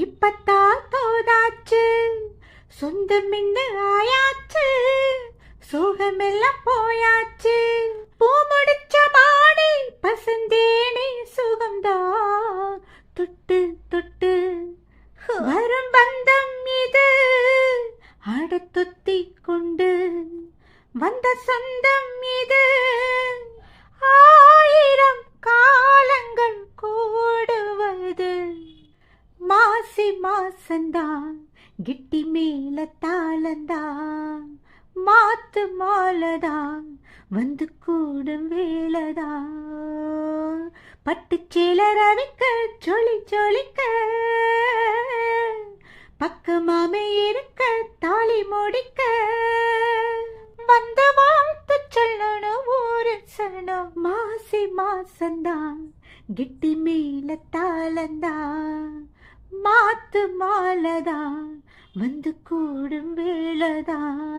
இப்பத்தான் தோதாச்சு, சொந்தம் என்ன ஆயாச்சு, சோகமெல்லாம் போயாச்சு. பூ முடிச்ச மாடி பசந்தேனே சுகம்தான் தொட்டு தொட்டு வரும் பந்தம் இது, அடத்துத்தி கொண்டு வந்த சொந்தம் இது. ஆயிரம் காலங்கள் கூடுவது மாசி மாசந்தான், கிட்டி மேல தாளந்தான், மாத்து மாலதான் வந்து கூடும் வேளதான். பட்டுச்சேல ரவிக்க ஜொலி ஜொலிக்க, பக்கமாமே இருக்க தாலி முடிக்க, வந்த வாழ்த்து சொல்லணும் ஊரு சரணம். மாசி மாசந்தான், கிட்டி மேல தாளந்தான், மாத்து மாலதான் வந்து கூடும் வேளதான்.